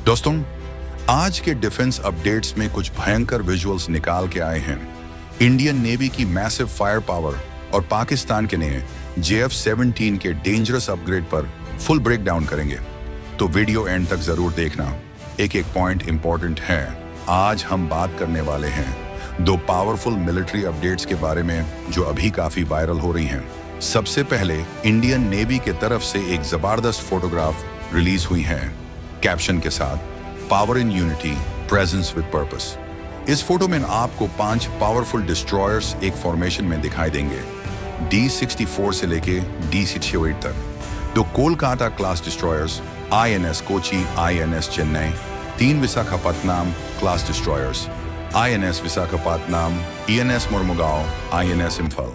दोस्तों, आज के डिफेंस अपडेट्स में कुछ भयंकर विजुअल्स निकाल के आए हैं। इंडियन नेवी की मैसिव फायर पावर और पाकिस्तान के नए JF-17 के डेंजरस अपग्रेड पर फुल ब्रेकडाउन करेंगे, तो वीडियो एंड तक जरूर देखना। एक एक पॉइंट इंपॉर्टेंट है। आज हम बात करने वाले हैं दो पावरफुल मिलिट्री अपडेट्स के बारे में जो अभी काफी वायरल हो रही हैं। सबसे पहले इंडियन नेवी के तरफ से एक जबरदस्त फोटोग्राफ रिलीज हुई है कैप्शन के साथ, power in unity, presence with purpose. इस फोटो में आपको 5 पावरफुल डिस्ट्रॉयर्स एक फॉर्मेशन में दिखाई देंगे, D-64 से लेके D-68 तक। दो Kolkata class destroyers, INS Kochi, INS Chennai, 3 Visakhapatnam class destroyers, INS Visakhapatnam, ENS Mormugao, INS Imphal.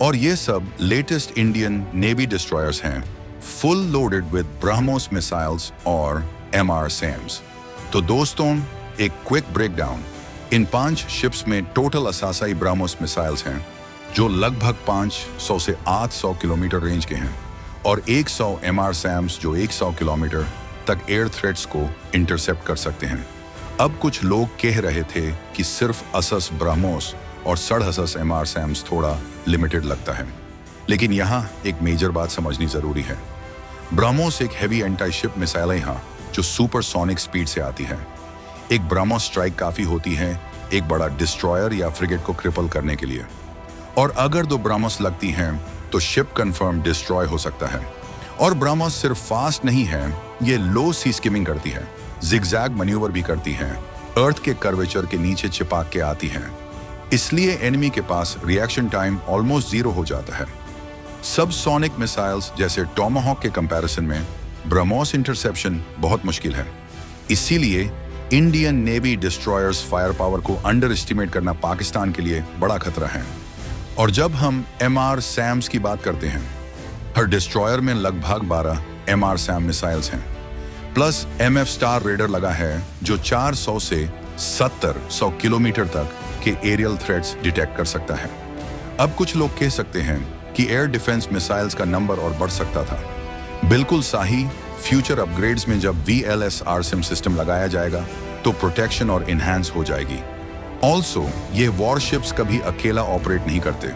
और ये सब लेटेस्ट इंडियन नेवी डिस्ट्रॉयर्स हैं, full loaded with BrahMos missiles और MRSAMs। तो दोस्तों, एक क्विक ब्रेकडाउन। इन 5 शिप्स में टोटल असासाई ब्रह्मोस मिसाइल्स हैं जो लगभग 500 से 800 किलोमीटर रेंज के हैं, और 100 MRSAMs जो 100 किलोमीटर तक एयर थ्रेट्स को इंटरसेप्ट कर सकते हैं। अब कुछ लोग कह रहे थे कि सिर्फ असस ब्रह्मोस और 150 MRSAMs थोड़ा लिमिटेड लगता है, लेकिन यहाँ एक मेजर बात समझनी जरूरी है। ब्रह्मोस एक हैवी एंटी शिप मिसाइल है यहाँ, जो सुपरसोनिक स्पीड से आती है। एक ब्रह्मोस स्ट्राइक काफी होती है एक बड़ा डिस्ट्रॉयर या फ्रिगेट को क्रिपल करने के लिए, और अगर 2 ब्रह्मोस लगती हैं तो शिप कंफर्म डिस्ट्रॉय हो सकता है। और ब्रह्मोस सिर्फ फास्ट नहीं है, ये लो सी स्किमिंग करती है, जिगजैग मैन्यूवर भी करती है, अर्थ के कर्वेचर के नीचे चिपक के आती हैं। इसलिए एनिमी के पास रिएक्शन टाइम ऑलमोस्ट 0 हो जाता है। सबसोनिक मिसाइल्स जैसे टॉमाहॉक के कंपैरिजन में ब्रह्मोस इंटरसेप्शन बहुत मुश्किल है। इसीलिए Indian navy destroyers fire power को अंडर एस्टिमेट करना पाकिस्तान के लिए बड़ा खतरा है। और जब हम MRSAMs की बात करते हैं, हर डिस्ट्रॉयर में लगभग 12 MRSAM मिसाइल्स हैं, प्लस MF स्टार रेडर लगा है जो 400 से 700 किलोमीटर तक के एरियल थ्रेट्स डिटेक्ट कर सकता है। अब कुछ लोग कह सकते हैं कि एयर डिफेंस मिसाइल्स का नंबर और बढ़ सकता था। बिल्कुल सही। फ्यूचर अपग्रेड्स में जब VLS-RSIM सिस्टम लगाया जाएगा तो प्रोटेक्शन और इनहैंस हो जाएगी। ऑल्सो ये वॉरशिप्स कभी अकेला ऑपरेट नहीं करते,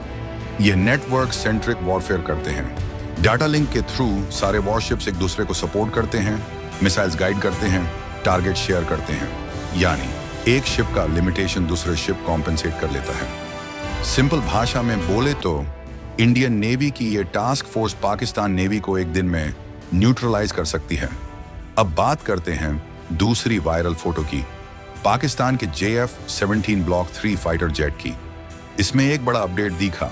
ये नेटवर्क सेंट्रिक वॉरफेयर करते हैं। डाटा लिंक के थ्रू सारे वॉरशिप्स एक दूसरे को सपोर्ट करते हैं, मिसाइल्स गाइड करते हैं, टारगेट शेयर करते हैं, यानी एक शिप का लिमिटेशन दूसरे शिप कॉम्पेंसेट कर लेता है। सिंपल भाषा में बोले तो इंडियन नेवी की ये टास्क फोर्स पाकिस्तान नेवी को एक दिन में न्यूट्रलाइज कर सकती है। अब बात करते हैं दूसरी वायरल फोटो की, पाकिस्तान के JF-17 ब्लॉक 3 फाइटर जेट की। इसमें एक बड़ा अपडेट दिखा।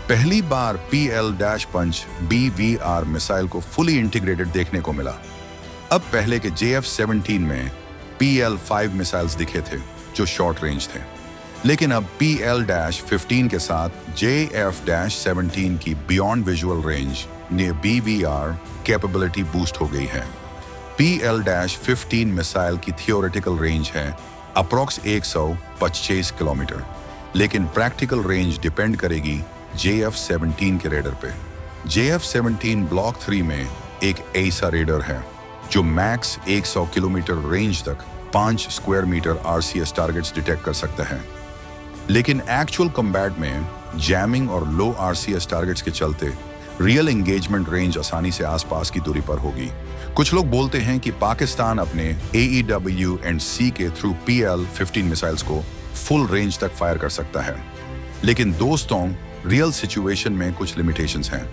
पहली बार PL-5 BVR मिसाइल को फुली इंटीग्रेटेड देखने को मिला। अब पहले के JF-17 में PL-5 मिसाइल्स दिखे थे जो शॉर्ट रेंज थे, लेकिन अब PL-15 के साथ JF-17 की बियॉन्ड विजुअल रेंज ने BVR कैपेबिलिटी बूस्ट हो गई है। PL-15 मिसाइल की थियोरेटिकल रेंज है अप्रॉक्स 125 किलोमीटर, लेकिन प्रैक्टिकल रेंज डिपेंड करेगी JF-17 के रेडर पे। JF-17 ब्लॉक 3 में एक ऐसा रेडर है जो मैक्स 100 किलोमीटर रेंज तक 5 square metre RCS targets detect कर सकता है, लेकिन एक्चुअल कॉम्बैट में जैमिंग और लो RCS टारगेट्स के चलते रियल एंगेजमेंट रेंज आसानी से आसपास की दूरी पर होगी। कुछ लोग बोलते हैं कि पाकिस्तान अपने AEW&C के थ्रू PL-15 मिसाइल्स को फुल रेंज तक फायर कर सकता है, लेकिन दोस्तों रियल सिचुएशन में कुछ लिमिटेशंस हैं।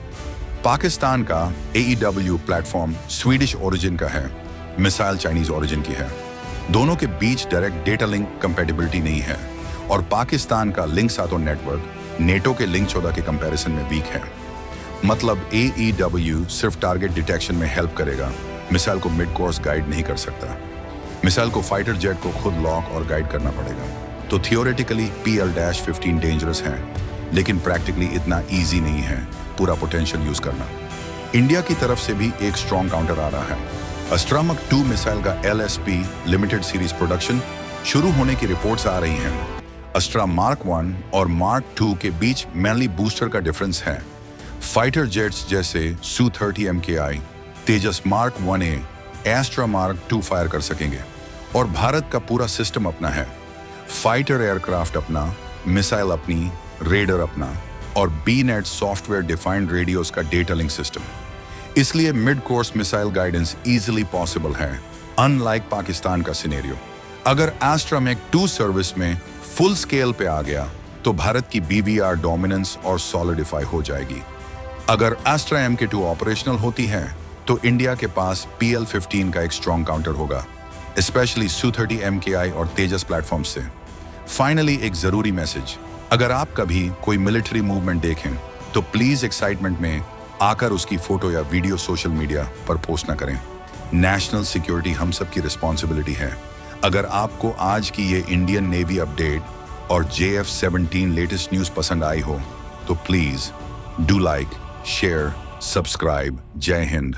पाकिस्तान का AEW प्लेटफॉर्म स्वीडिश ओरिजिन का है, मिसाइल चाइनीज ओरिजिन की है। दोनों के बीच डायरेक्ट डेटा लिंक कंपैटिबिलिटी नहीं है, और पाकिस्तान का लिंक सातो नेटवर्क नेटो के लिंक 14 के कंपैरिजन में वीक है। मतलब AEW सिर्फ टारगेट डिटेक्शन में हेल्प करेगा, मिसाइल को मिड कोर्स गाइड नहीं कर सकता। मिसाइल को फाइटर जेट को खुद लॉक और गाइड करना पड़ेगा। तो थियोरेटिकली PL-15 डेंजरस है, लेकिन प्रैक्टिकली इतना ईजी नहीं है पूरा पोटेंशियल यूज करना। इंडिया की तरफ से भी एक स्ट्रॉन्ग काउंटर आ रहा है। अस्ट्रामक 2 मिसाइल का LSP लिमिटेड सीरीज प्रोडक्शन शुरू होने की रिपोर्ट्स आ रही हैं। अस्ट्रा मार्क 1 और मार्क 2 के बीच मेनली बूस्टर का डिफरेंस है। फाइटर जेट्स जैसे Su-30 MKI, Tejas mark 1A Astra mark 2 fire कर सकेंगे। और भारत का पूरा सिस्टम अपना है, फाइटर एयरक्राफ्ट अपना, मिसाइल अपनी, रेडर अपना और बीनेट सॉफ्टवेयर डिफाइंड रेडियोस का डेटा लिंक सिस्टम। इसलिए mid course missile guidance easily possible है, अनलाइक पाकिस्तान का सिनेरियो। अगर एस्ट्रा मैक 2 सर्विस में फुल स्केल पे आ गया तो भारत की BVR डोमिनेंस और सॉलिडिफाई हो जाएगी। अगर एस्ट्रा MK2 ऑपरेशनल होती है तो इंडिया के पास PL-15 का एक स्ट्रॉन्ग काउंटर होगा, स्पेशली Su-30 MKI और तेजस प्लेटफॉर्म से। फाइनली एक जरूरी मैसेज, अगर आप कभी कोई मिलिट्री मूवमेंट देखें तो प्लीज एक्साइटमेंट में आकर उसकी फोटो या वीडियो सोशल मीडिया पर पोस्ट ना करें। नेशनल सिक्योरिटी हम सब की रिस्पॉन्सिबिलिटी है। अगर आपको आज की ये इंडियन नेवी अपडेट और JF-17 लेटेस्ट न्यूज पसंद आई हो तो please do like, share, subscribe. जय हिंद।